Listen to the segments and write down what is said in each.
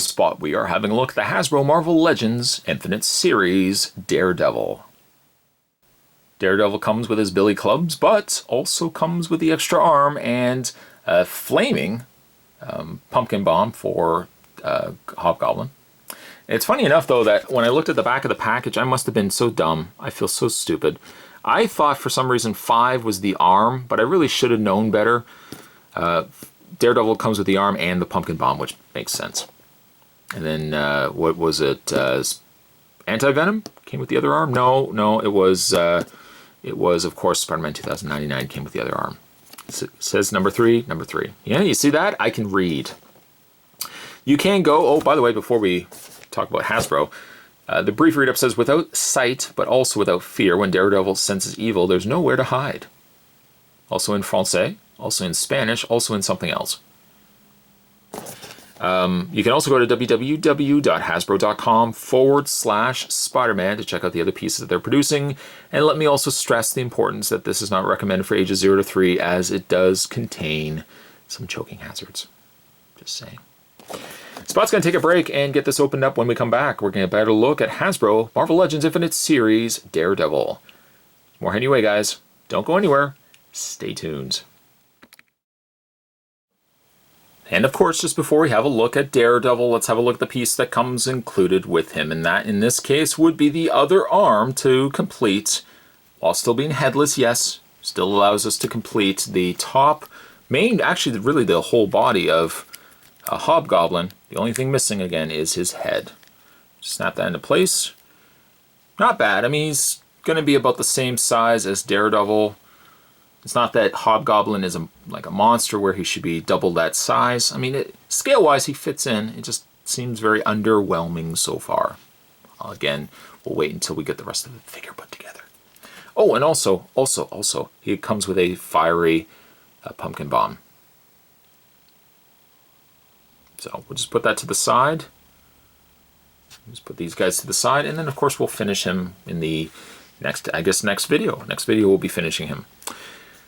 this spot, we are having a look at the Hasbro Marvel Legends Infinite Series Daredevil. Daredevil comes with his billy clubs, but also comes with the extra arm and a flaming pumpkin bomb for Hobgoblin. It's funny enough, though, that when I looked at the back of the package, I must have been so dumb. I feel so stupid. I thought for some reason 5 was the arm, but I really should have known better. Daredevil comes with the arm and the pumpkin bomb, which makes sense. And then, what was it? Anti-Venom came with the other arm? No, it was, of course, Spider-Man 2099 came with the other arm. It says number 3. Yeah, you see that? I can read. You can go, oh, by the way, before we talk about Hasbro, the brief read-up says, without sight, but also without fear, when Daredevil senses evil, there's nowhere to hide. Also in Francais, also in Spanish, also in something else. You can also go to www.hasbro.com/Spider-Man to check out the other pieces that they're producing. And let me also stress the importance that this is not recommended for ages 0 to 3, as it does contain some choking hazards. Just saying. Spot's going to take a break and get this opened up. When we come back, we're going to get a better look at Hasbro Marvel Legends Infinite Series Daredevil. More anyway, guys. Don't go anywhere. Stay tuned. And of course, just before we have a look at Daredevil, let's have a look at the piece that comes included with him. And that, in this case, would be the other arm to complete, while still being headless, yes, still allows us to complete the top, actually really the whole body of a Hobgoblin. The only thing missing again is his head. Snap that into place. Not bad. I mean, he's going to be about the same size as Daredevil. It's not that Hobgoblin is like a monster where he should be double that size. I mean, scale-wise, he fits in. It just seems very underwhelming so far. Again, we'll wait until we get the rest of the figure put together. Oh, and also, he comes with a fiery pumpkin bomb. So we'll just put that to the side. Just put these guys to the side, and then of course we'll finish him in the next video. Next video we'll be finishing him.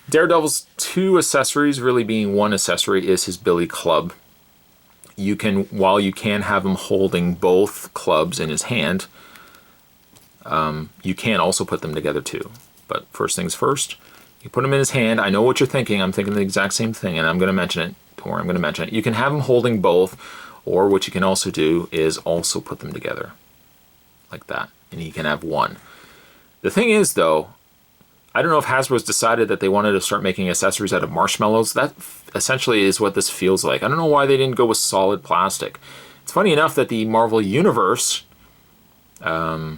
Daredevil's 2 accessories, really being 1 accessory, is his billy club. While you can have him holding both clubs in his hand, you can also put them together too. But first things first, you put him in his hand. I know what you're thinking. I'm thinking the exact same thing, and I'm going to mention it. Don't worry, I'm going to mention it. You can have them holding both, or what you can also do is also put them together like that, and you can have one. The thing is, though, I don't know if Hasbro's decided that they wanted to start making accessories out of marshmallows. That essentially is what this feels like. I don't know why they didn't go with solid plastic. It's funny enough that the Marvel Universe, or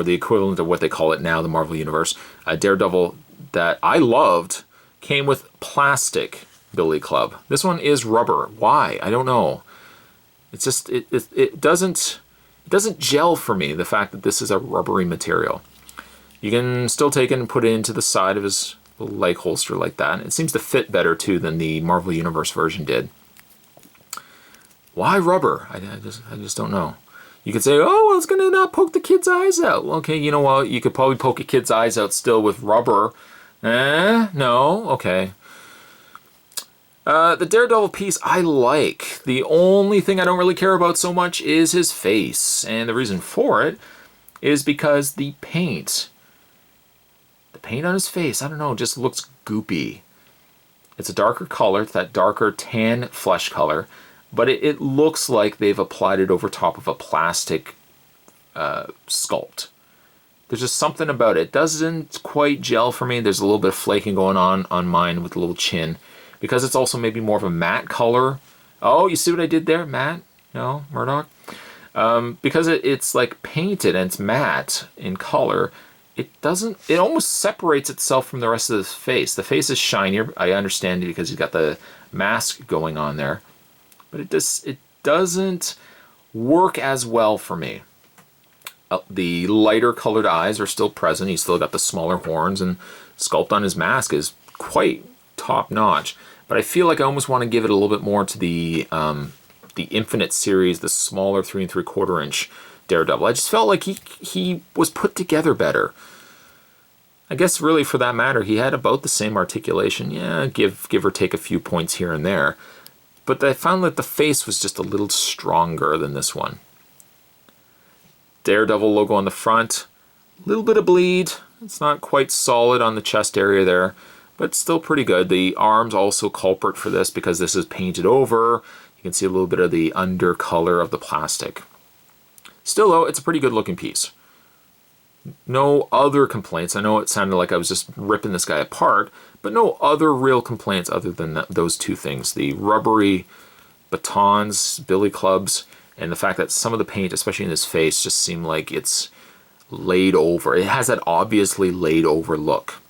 the equivalent of what they call it now, the Marvel Universe, Daredevil, that I loved, came with plastic billy club. This one is rubber. Why? I don't know. It's just it doesn't gel for me, the fact that this is a rubbery material. You can still take it and put it into the side of his little leg holster like that. It seems to fit better too than the Marvel Universe version did. Why rubber? I just don't know. You could say, oh, well, it's going to not poke the kid's eyes out. Okay, you know what? You could probably poke a kid's eyes out still with rubber. No? Okay. The Daredevil piece I like. The only thing I don't really care about so much is his face. And the reason for it is because the paint on his face, I don't know, just looks goopy. It's a darker color, it's that darker tan flesh color, but it looks like they've applied it over top of a plastic sculpt. There's just something about it. It doesn't quite gel for me. There's a little bit of flaking going on mine with a little chin, because it's also maybe more of a matte color. Oh, you see what I did there? Matte? No? Murdoch? Because it's like painted and it's matte in color, it almost separates itself from the rest of the face. The face is shinier, I understand it, because he's got the mask going on there, but it doesn't work as well for me. The lighter colored eyes are still present. He's still got the smaller horns, and sculpt on his mask is quite top notch, but I feel like I almost want to give it a little bit more to the Infinite series, the smaller 3 3/4 inch Daredevil. I just felt like he was put together better. I guess really for that matter, he had about the same articulation. Yeah, give or take a few points here and there. but I found that the face was just a little stronger than this one. Daredevil logo on the front, a little bit of bleed. It's not quite solid on the chest area there, but still pretty good. The arms also culprit for this because this is painted over. You can see a little bit of the undercolor of the plastic. Still though, it's a pretty good looking piece. No other complaints. I know it sounded like I was just ripping this guy apart, but no other real complaints other than those two things. The rubbery batons, billy clubs, and the fact that some of the paint, especially in his face, just seem like it's laid over. It has that obviously laid over look.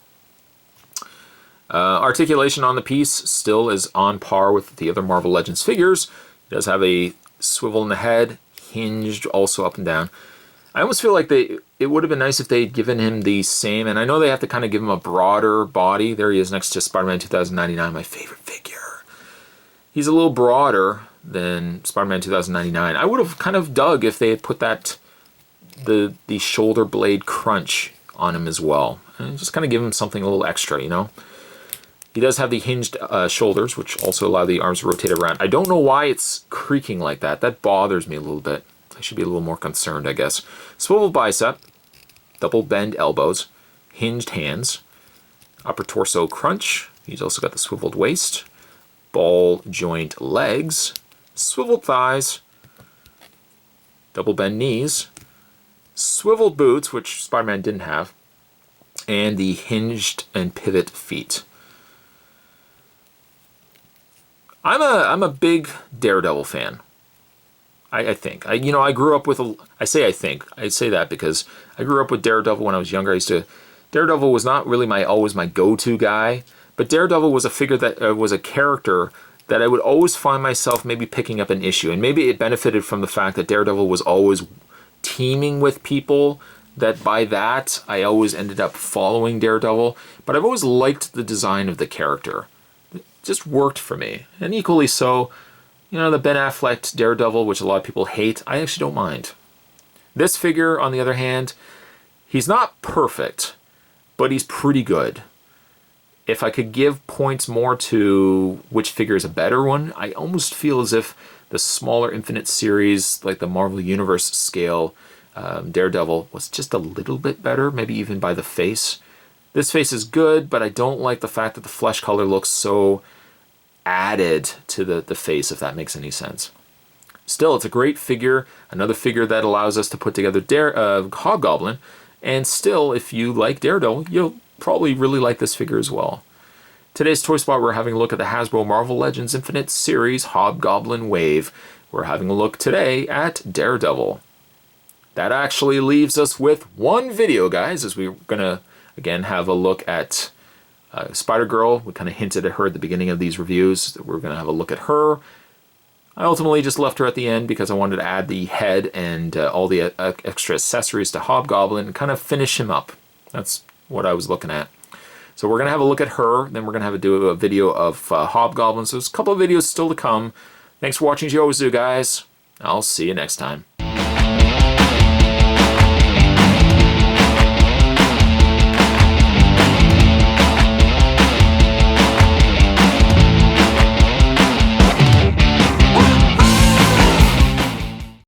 Articulation on the piece still is on par with the other Marvel Legends figures. It does have a swivel in the head, hinged also up and down. I almost feel like it would have been nice if they'd given him the same, and I know they have to kind of give him a broader body. There he is next to Spider-Man 2099, my favorite figure. He's a little broader than Spider-Man 2099. I would have kind of dug if they had put that the shoulder blade crunch on him as well. And just kind of give him something a little extra, you know? He does have the hinged shoulders, which also allow the arms to rotate around. I don't know why it's creaking like that. That bothers me a little bit. I should be a little more concerned, I guess. Swivel bicep, double bend elbows, hinged hands, upper torso crunch. He's also got the swiveled waist, ball joint legs, swiveled thighs, double bend knees, swiveled boots, which Spider-Man didn't have, and the hinged and pivot feet. I'm a big Daredevil fan. I think. I grew up with I say that because I grew up with Daredevil when I was younger. Daredevil was not really always my go-to guy, but Daredevil was a figure that was a character that I would always find myself maybe picking up an issue, and maybe it benefited from the fact that Daredevil was always teaming with people, that by that I always ended up following Daredevil, but I've always liked the design of the character. It just worked for me, and equally so, the Ben Affleck Daredevil, which a lot of people hate, I actually don't mind. This figure, on the other hand, he's not perfect, but he's pretty good. If I could give points more to which figure is a better one, I almost feel as if the smaller Infinite series, like the Marvel Universe scale, Daredevil, was just a little bit better, maybe even by the face. This face is good, but I don't like the fact that the flesh color looks so added to the face, if that makes any sense. Still, it's a great figure, another figure that allows us to put together Hobgoblin, and still, if you like Daredevil, you'll probably really like this figure as well. Today's Toy Spot, we're having a look at the Hasbro Marvel Legends Infinite Series Hobgoblin Wave. We're having a look today at Daredevil. That actually leaves us with one video, guys, as we're going to, again, have a look at Spider-Girl. We kind of hinted at her at the beginning of these reviews that we're going to have a look at her. I ultimately just left her at the end because I wanted to add the head and all the extra accessories to Hobgoblin and kind of finish him up. That's what I was looking at. So we're going to have a look at her, then we're going to do a video of Hobgoblin. So there's a couple of videos still to come. Thanks for watching as you always do, guys. I'll see you next time.